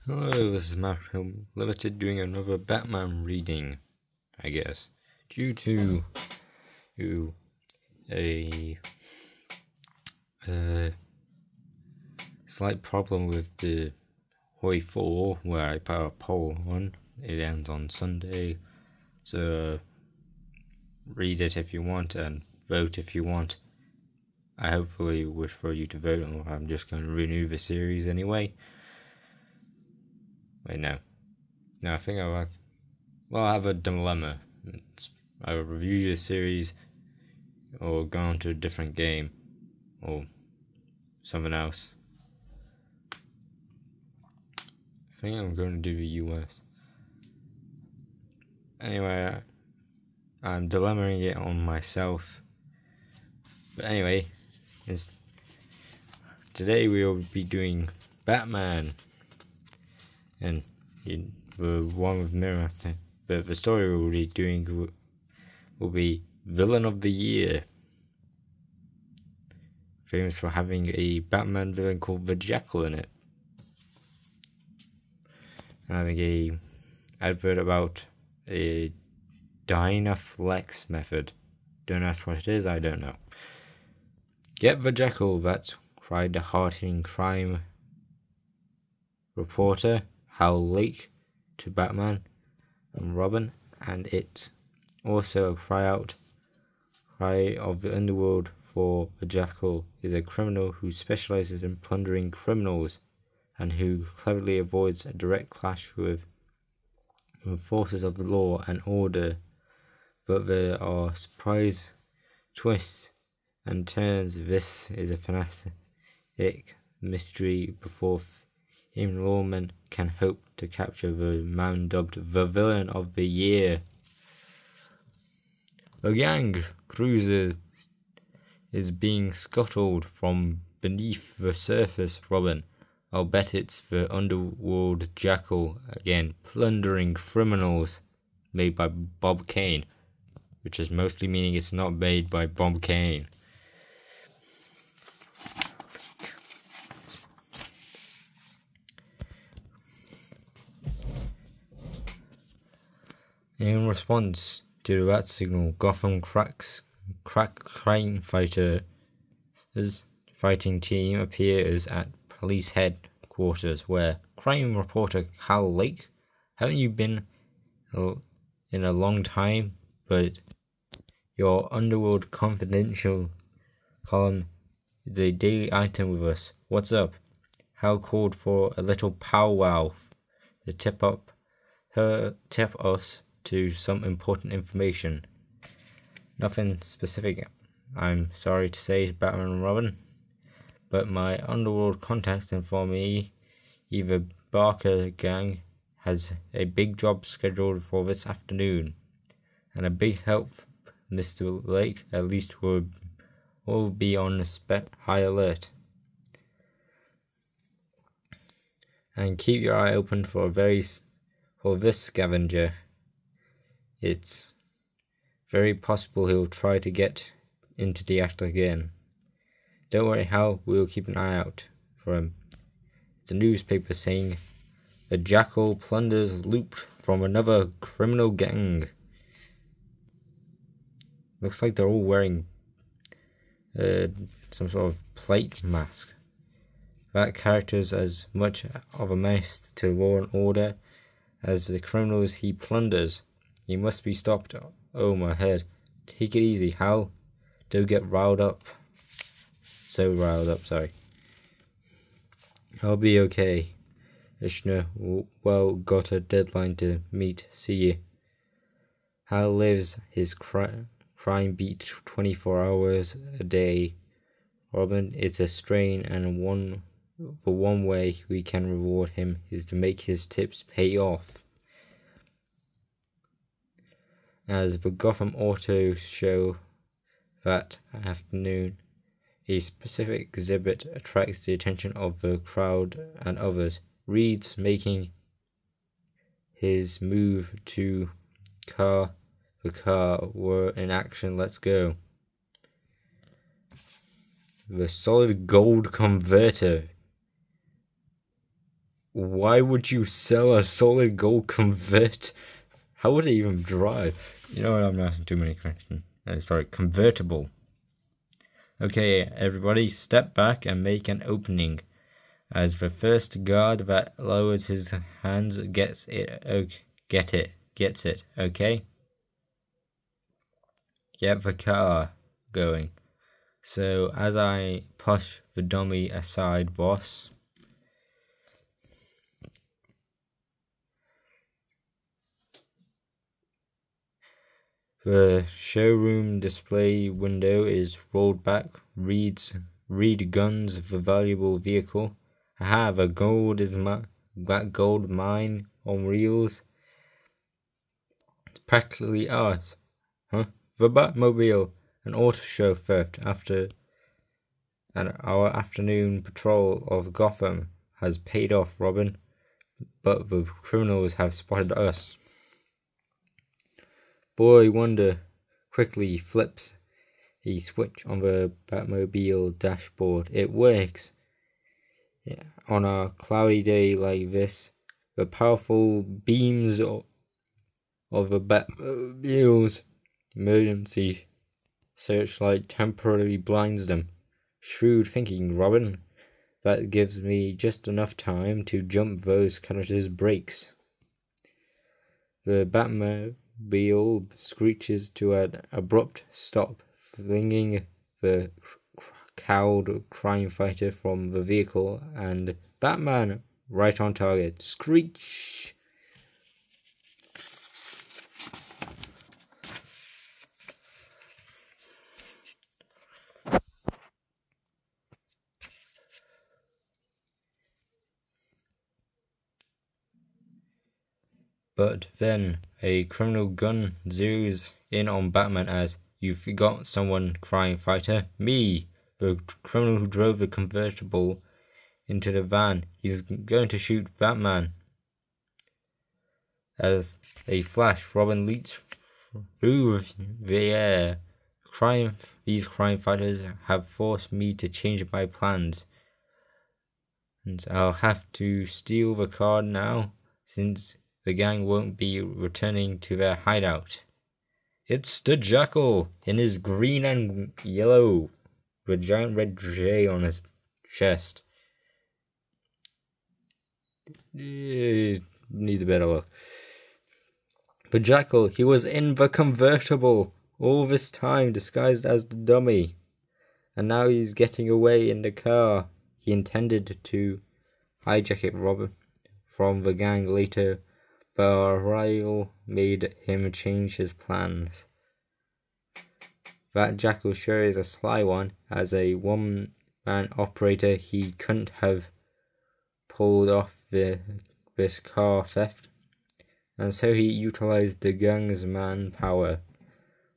Hello, this is Marty Limited doing another Batman reading, I guess. Due to a slight problem with the Hoi 4, where I put a poll on, it ends on Sunday, so read it if you want and vote if you want. I hopefully wish for you to vote, or I'm just going to renew the series anyway. Wait, no, I think I have a dilemma. I will review the series, or go on to a different game, or something else. I think I'm going to do the US. Anyway, I'm dilemmaing it on myself. But anyway, today we will be doing Batman. And the one with Mirror, but the story we'll be doing will be Villain of the Year. Famous for having a Batman villain called the Jackal in it. And having a advert about a Dynaflex method. Don't ask what it is, I don't know. Get the Jackal, that's cried the hard-hitting crime reporter Hal Lake to Batman and Robin, and it also a cry of the underworld, for the Jackal is a criminal who specializes in plundering criminals and who cleverly avoids a direct clash with forces of the law and order, but there are surprise twists and turns. This is a fanatic mystery before even lawmen can hope to capture the man dubbed the Villain of the Year. The gang cruiser is being scuttled from beneath the surface, Robin. I'll bet it's the underworld Jackal again, plundering criminals, made by Bob Kane, which is mostly meaning it's not made by Bob Kane. In response to the rat signal, Gotham crack crime fighting team appears at police headquarters, where crime reporter Hal Lake, haven't you been in a long time, but your Underworld Confidential column is a daily item with us. What's up? Hal called for a little powwow to tip us to some important information. Nothing specific, I'm sorry to say, Batman and Robin, but my underworld contacts inform me either Barker Gang has a big job scheduled for this afternoon, and a big help, Mr. Lake, at least will be on high alert. And keep your eye open for this scavenger. It's very possible he'll try to get into the act again. Don't worry, Hal, we'll keep an eye out for him. It's a newspaper saying the Jackal plunders loot from another criminal gang. Looks like they're all wearing some sort of plate mask. That character's as much of a menace to law and order as the criminals he plunders. He must be stopped. Oh, my head. Take it easy, Hal. Don't get riled up. So riled up, sorry. I'll be okay. Ishna, well, got a deadline to meet. See you. Hal lives his crime beat 24 hours a day. Robin, it's a strain, and the one way we can reward him is to make his tips pay off. As the Gotham Auto Show that afternoon, a specific exhibit attracts the attention of the crowd and others. Reed's making his move to the car were in action. Let's go. The solid gold converter. Why would you sell a solid gold convert? How would it even drive? You know what, I'm not asking too many questions. Sorry, convertible. Okay, everybody, step back and make an opening. As the first guard that lowers his hands gets it, okay? Get the car going. So, as I push the dummy aside, boss, the showroom display window is rolled back. Read guns, the valuable vehicle. Aha, the gold is that gold mine on wheels. It's practically ours. Huh? The Batmobile, an auto show theft after our afternoon patrol of Gotham has paid off, Robin. But the criminals have spotted us. Boy Wonder quickly flips a switch on the Batmobile dashboard. It works. Yeah. On a cloudy day like this, the powerful beams of the Batmobile's emergency searchlight temporarily blinds them. Shrewd thinking, Robin. That gives me just enough time to jump those characters' brakes. The Batmobile screeches to an abrupt stop, flinging the cowed crime fighter from the vehicle, and Batman right on target. Screech! But then a criminal gun zeroes in on Batman as, "You forgot someone, crime fighter. Me, the criminal who drove the convertible into the van. He's going to shoot Batman." As a flash, Robin leaps through the air. These crime fighters have forced me to change my plans. And I'll have to steal the car now, since the gang won't be returning to their hideout. It's the Jackal in his green and yellow, with a giant red J on his chest. Needs a better look. The Jackal, he was in the convertible all this time, disguised as the dummy. And now he's getting away in the car. He intended to hijack it, Robin, from the gang later, but our rival made him change his plans. That Jackal sure is a sly one. As a one-man operator, he couldn't have pulled off this car theft, and so he utilized the gang's manpower.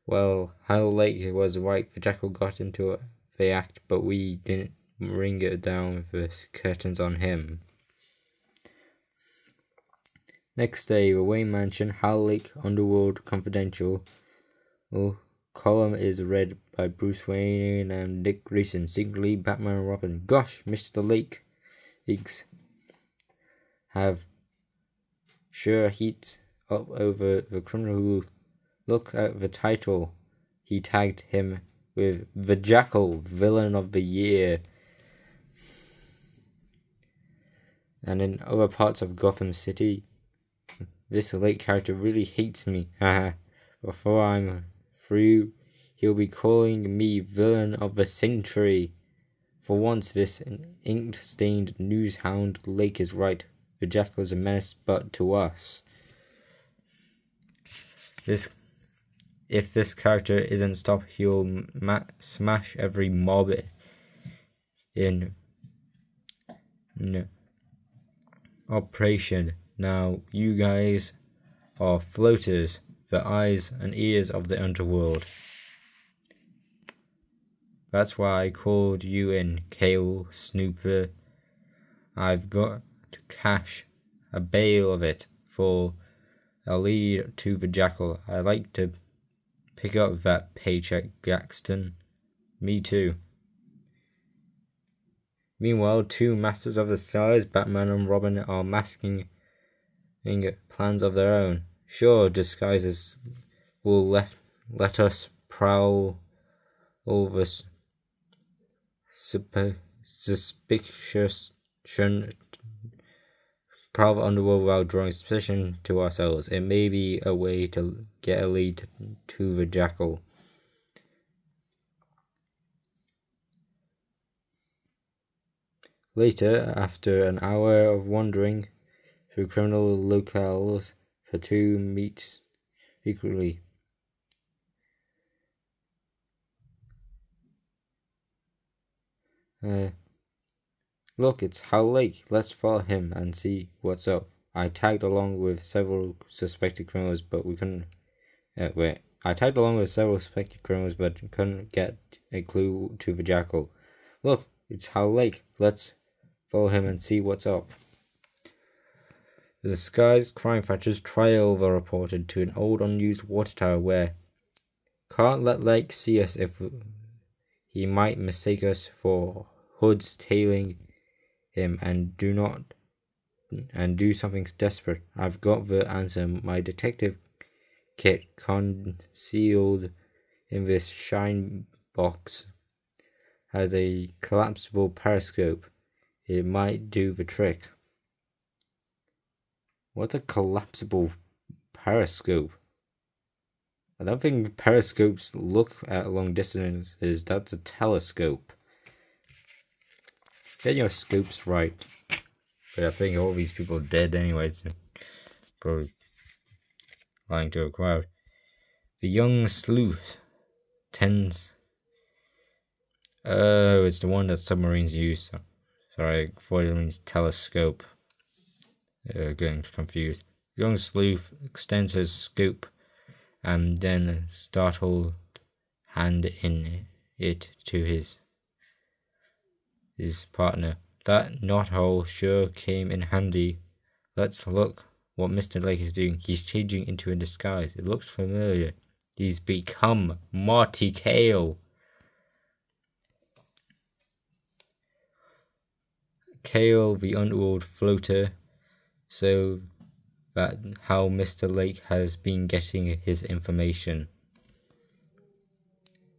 Well, Hal Lake was right. The Jackal got into the act, but we didn't ring it down with the curtains on him. Next day, the Wayne Mansion, Hal Lake, Underworld Confidential. Column is read by Bruce Wayne and Dick Grayson. Secretly, Batman and Robin. Gosh, Mr. Lake have sure heat up over the criminal who, look at the title. He tagged him with the Jackal, Villain of the Year. And in other parts of Gotham City, this Lake character really hates me. Before I'm through, he'll be calling me Villain of the Century. For once, this ink-stained newshound Lake is right. The Jackal is a menace, but to us. If this character isn't stopped, he'll smash every mob in operation. Now, you guys are floaters, the eyes and ears of the underworld. That's why I called you in, Kale, Snooper. I've got to cash a bale of it for a lead to the Jackal. I like to pick up that paycheck, Gaxton. Me too. Meanwhile, two masters of the skies, Batman and Robin, are masking plans of their own. Sure, disguises will let us prowl over suspicious private underworld while drawing suspicion to ourselves. It may be a way to get a lead to the Jackal. Later, after an hour of wandering through criminal locales, the two meet secretly. Look, it's Hal Lake. Let's follow him and see what's up. I tagged along with several suspected criminals, but we couldn't. I tagged along with several suspected criminals, but couldn't get a clue to the Jackal. Look, it's Hal Lake. Let's follow him and see what's up. The disguised crime fighters trail the reported to an old unused water tower where can't let Lake see us if he might mistake us for hoods tailing him and do something desperate. I've got the answer. My detective kit concealed in this shine box has a collapsible periscope. It might do the trick. What's a collapsible periscope? I don't think periscopes look at long distances. That's a telescope. Get your scopes right. But I think all these people are dead anyway, so probably lying to a crowd. The young sleuth tends. Oh, it's the one that submarines use. Sorry, I thought it means telescope. Getting confused. The young sleuth extends his scope and then startled hand in it to his partner. That knothole sure came in handy. Let's look what Mr. Lake is doing. He's changing into a disguise. It looks familiar. He's become Marty Kale. Kale, the underworld floater. So that how Mr. Lake has been getting his information.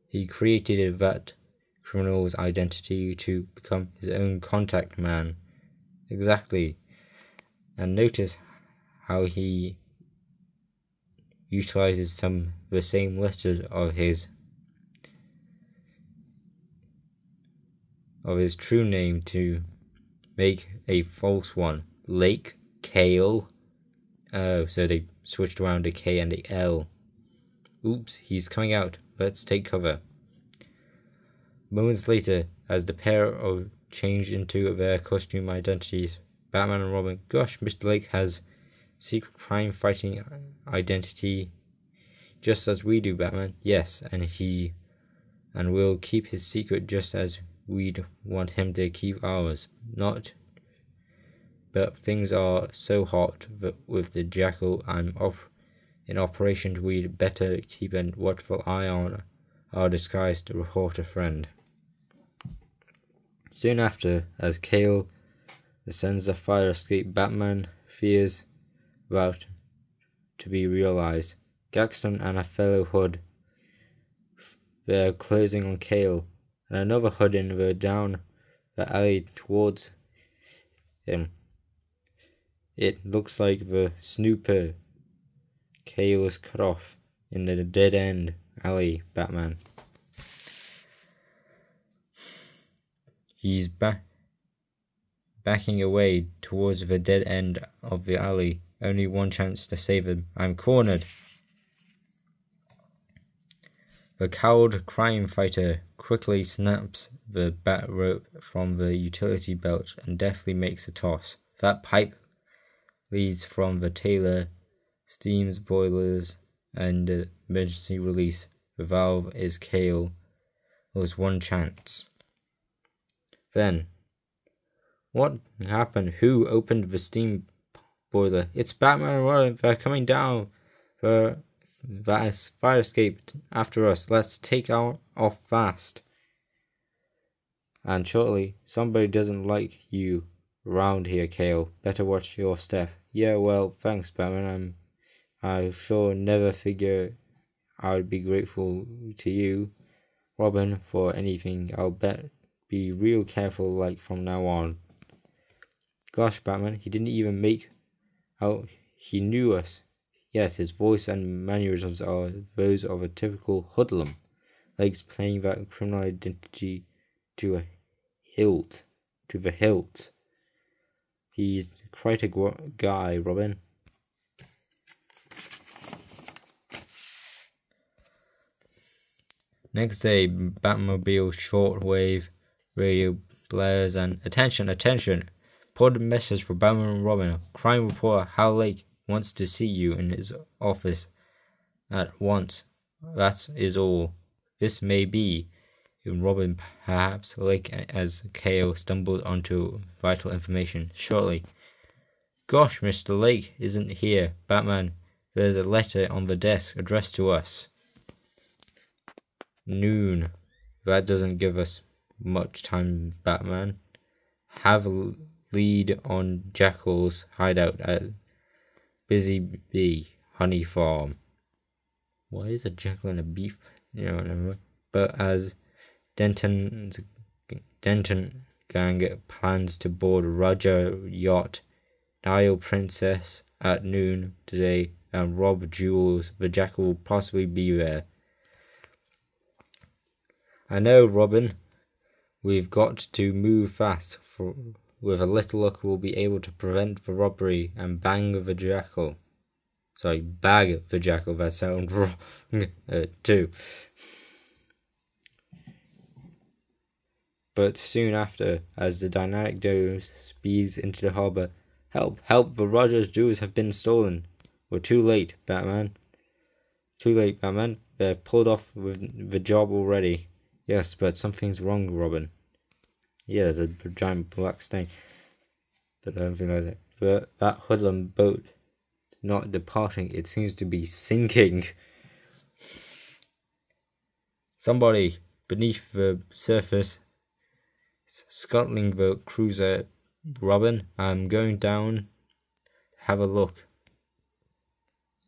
He created that criminal's identity to become his own contact man. Exactly. And notice how he utilizes some of the same letters of his true name to make a false one. Lake Kale. Oh, so they switched around a K and a L. Oops, he's coming out. Let's take cover. Moments later, as the pair of changed into their costume identities, Batman and Robin. Gosh, Mr. Lake has secret crime fighting identity just as we do, Batman. Yes, and we'll keep his secret just as we'd want him to keep ours. But things are so hot with the Jackal in operation, we'd better keep a watchful eye on our disguised reporter friend. Soon after, as Kale ascends the fire escape Batman fears about to be realized, Gaxton and a fellow hood, they're closing on Kale, and another hood in the down the alley towards him. It looks like the Snooper. Kale is cut off in the dead-end alley, Batman. He's backing away towards the dead end of the alley. Only one chance to save him. I'm cornered. The cowed crime fighter quickly snaps the bat rope from the utility belt and deftly makes a toss. That pipe leads from the tailor, steams boilers, and emergency release. The valve is Kale's one chance. Then, what happened? Who opened the steam boiler? It's Batman and Robin. They're coming down. The fire escape after us. Let's take off fast. And shortly, somebody doesn't like you around here, Kale. Better watch your step. Yeah, well, thanks, Batman. I sure never figure I would be grateful to you, Robin, for anything. I'll bet be real careful like from now on. Gosh, Batman, he didn't even make out he knew us. Yes, his voice and mannerisms are those of a typical hoodlum. Likes playing that criminal identity to a hilt. To the hilt. He's quite a guy, Robin. Next day, Batmobile shortwave radio blares and attention, attention! Important message for Batman and Robin. Crime reporter Hal Lake wants to see you in his office at once. That is all. This may be in Robin, perhaps Lake, as Kale stumbled onto vital information shortly. Gosh, Mr. Lake isn't here. Batman, there's a letter on the desk addressed to us. Noon. That doesn't give us much time, Batman. Have a lead on Jackal's hideout at Busy Bee Honey Farm. Why is a jackal and a beef? But as Denton Gang plans to board Roger yacht Nile Princess at noon today and rob Jules, the Jackal will possibly be there. I know, Robin. We've got to move fast. With a little luck, we'll be able to prevent the robbery and bang the Jackal. Sorry, bag the Jackal. That sounds wrong too. But soon after, as the dynamic duo speeds into the harbour, help! Help! The Rogers jewels have been stolen. We're too late, Batman. Too late, Batman. They've pulled off with the job already. Yes, but something's wrong, Robin. Yeah, the giant black stain. But everything like that. But that hoodlum boat not departing, it seems to be sinking. Somebody beneath the surface scuttling the cruiser, Robin. I'm going down to have a look.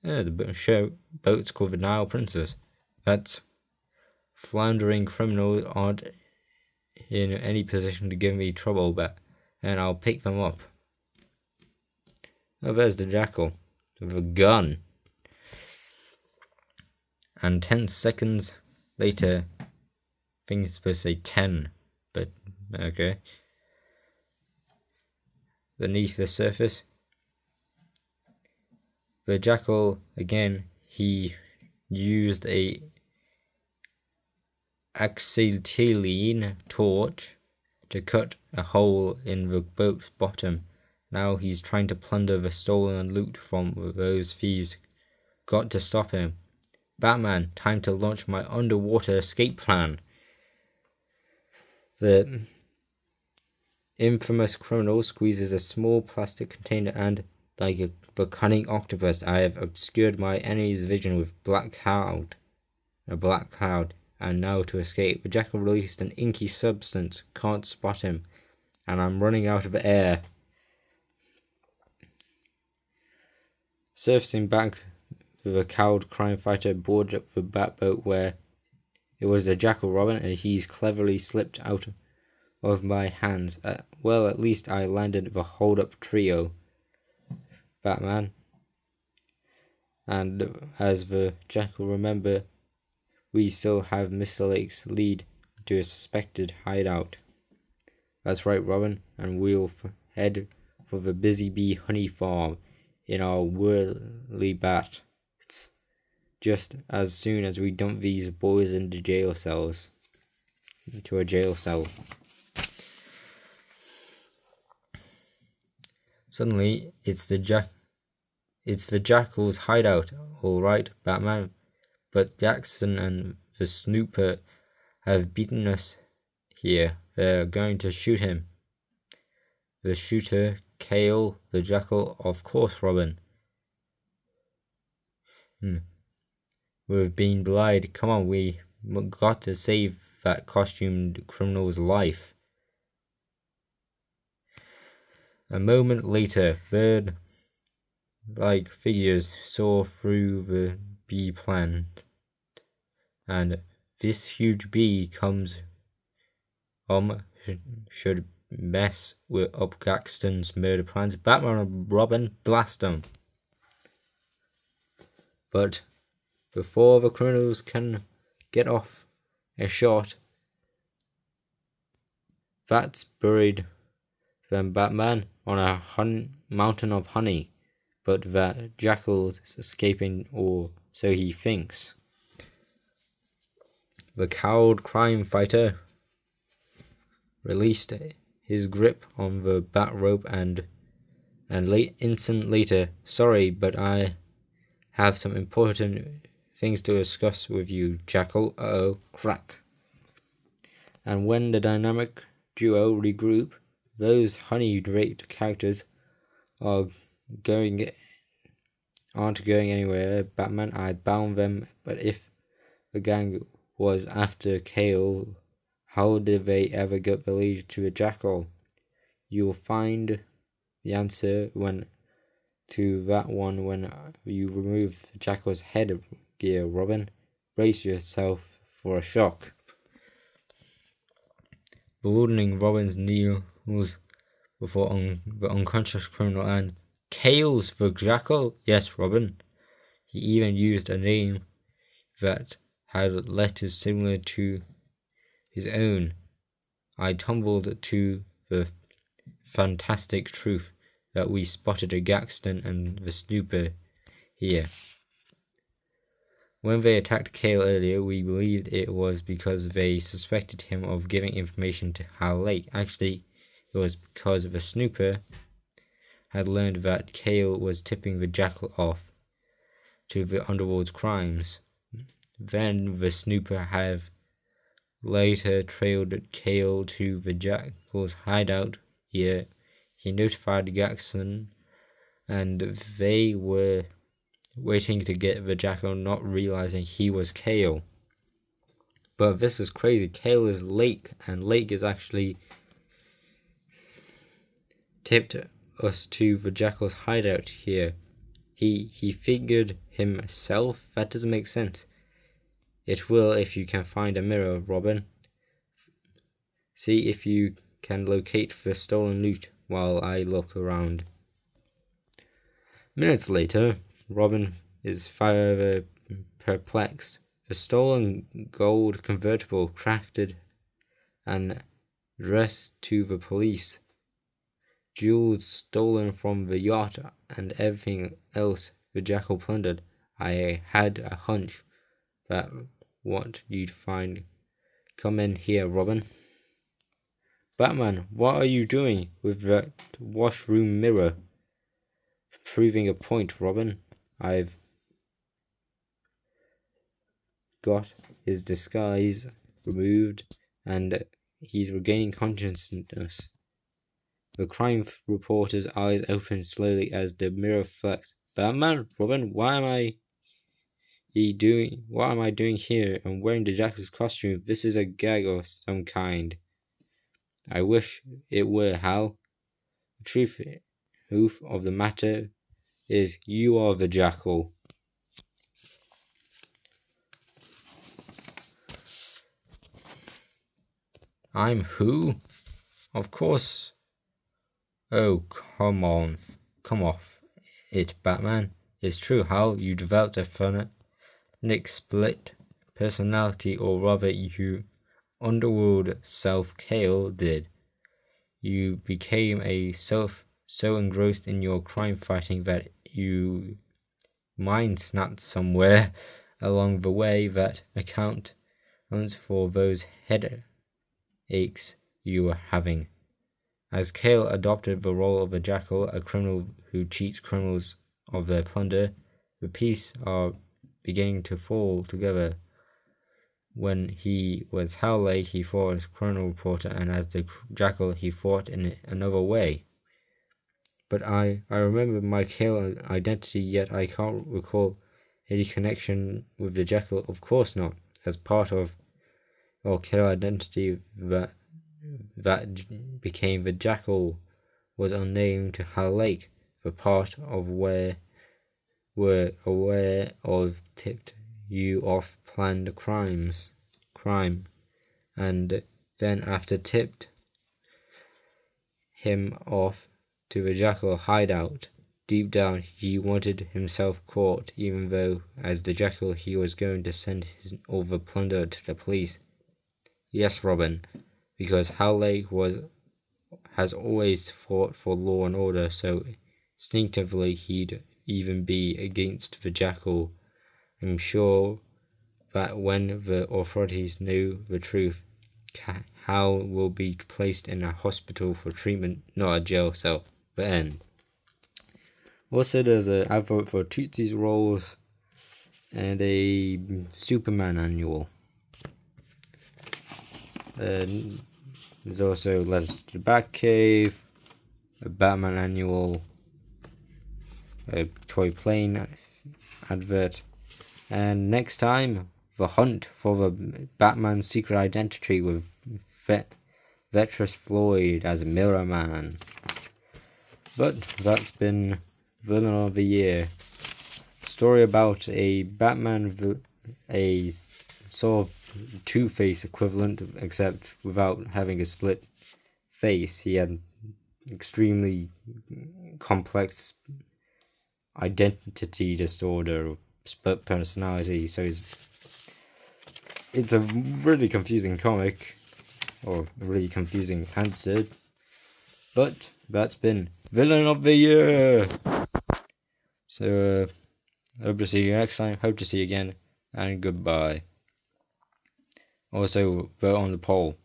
Yeah, the boat's called the Nile Princess. That's floundering criminals aren't in any position to give me trouble, and I'll pick them up. Oh, there's the Jackal with a gun. And 10 seconds later, I think it's supposed to say 10, but okay. Beneath the surface, the Jackal again. He used a acetylene torch to cut a hole in the boat's bottom. Now he's trying to plunder the stolen loot from those thieves. Got to stop him. Batman, time to launch my underwater escape plan. The infamous criminal squeezes a small plastic container and, like the cunning octopus, I have obscured my enemy's vision with a black cloud. And now to escape. The Jackal released an inky substance. Can't spot him. And I'm running out of air. Surfacing back with a cowed crime fighter boarded up the Batboat where it was the Jackal, Robin, and he's cleverly slipped out of my hands. Well, at least I landed the hold-up trio, Batman. And as the Jackal, remember, we still have Mr. Lake's lead to a suspected hideout. That's right, Robin, and we'll head for the Busy Bee Honey Farm in our whirly bat. It's just as soon as we dump these boys into a jail cell. Suddenly, it's the Jackal's hideout. All right, Batman. But Gaxton and the Snooper have beaten us here. They're going to shoot him. The shooter, Kale, the Jackal, of course, Robin. We've been blind. Come on, we got to save that costumed criminal's life. A moment later, bird-like figures soar through the bee plant, and this huge bee comes should mess up Gaxton's murder plans. Batman and Robin blast them. But before the criminals can get off a shot, That's buried them Batman on a mountain of honey, but that Jackal's escaping, or so he thinks. The cowed crime fighter released his grip on the bat rope and instant later, sorry, but I have some important things to discuss with you, Jackal. Uh-oh, crack. And when the dynamic duo regroup, those honey-draped characters aren't going anywhere. Batman, I bound them, but if the gang was after Kale, how did they ever get the lead to the Jackal? You'll find the answer to that one when you remove Jackal's headgear, Robin. Brace yourself for a shock. Bewildering, Robin's kneels before the unconscious criminal and Kale's the Jackal? Yes, Robin. He even used a name that had letters similar to his own. I tumbled to the fantastic truth that we spotted a Gaxton and the Snooper here. When they attacked Kale earlier, we believed it was because they suspected him of giving information to Hal Lake. Actually, it was because the Snooper had learned that Kale was tipping the Jackal off to the underworld's crimes. Then the Snooper have later trailed Kale to the Jackal's hideout here. He notified Gaxton, and they were waiting to get the Jackal, not realizing he was Kale. But this is crazy. Kale is Lake, and Lake is actually tipped us to the Jackal's hideout here. He figured himself? That doesn't make sense. It will if you can find a mirror, Robin. See if you can locate the stolen loot while I look around. Minutes later, Robin is further perplexed. The stolen gold convertible, crafted and addressed to the police, jewels stolen from the yacht, and everything else the Jackal plundered. I had a hunch that what you'd find. Come in here, Robin. Batman, what are you doing with that washroom mirror? Proving a point, Robin. I've got his disguise removed and he's regaining consciousness. The crime reporter's eyes open slowly as the mirror flex. Batman, Robin, what am I doing here and wearing the Jackal's costume? This is a gag of some kind. I wish it were, Hal. The truth of the matter is you are the Jackal. I'm who? Of course. Oh, come off it, Batman. It's true, Hal. You developed a phonic split personality, or rather, you underworld self Kale did. You became a self so engrossed in your crime fighting that you mind snapped somewhere along the way that accounts for those headaches you were having. As Kale adopted the role of a Jackal, a criminal who cheats criminals of their plunder, the pieces are beginning to fall together. When he was Hal Lake, he fought as a criminal reporter, and as the Jackal, he fought in another way. But I remember my Kale identity, yet I can't recall any connection with the Jackal. Of course not. As part of your Kale identity, that became the Jackal was unnamed to Hal Lake, the part of where were aware of tipped you off planned crime, and then after tipped him off to the Jackal hideout. Deep down, he wanted himself caught, even though, as the Jackal, he was going to send all the plunder to the police. Yes, Robin, because Hal Lake has always fought for law and order, so instinctively he'd even be against the Jackal. I'm sure that when the authorities knew the truth, Hal will be placed in a hospital for treatment, not a jail cell. The end. Also, there's an advert for Tootsie's Rolls and a Superman annual. There's also Letters to the Batcave, a Batman annual, a toy plane advert, and next time, the hunt for the Batman's secret identity with Vetrus Floyd as Mirror Man. But that's been Villain of the Year. Story about a Batman, a sort of Two-Face equivalent, except without having a split face. He had extremely complex identity disorder, split personality, so it's a really confusing comic, or a really confusing answer, but that's been Villain of the Year. So, hope to see you next time, hope to see you again, and goodbye. Also, vote on the poll.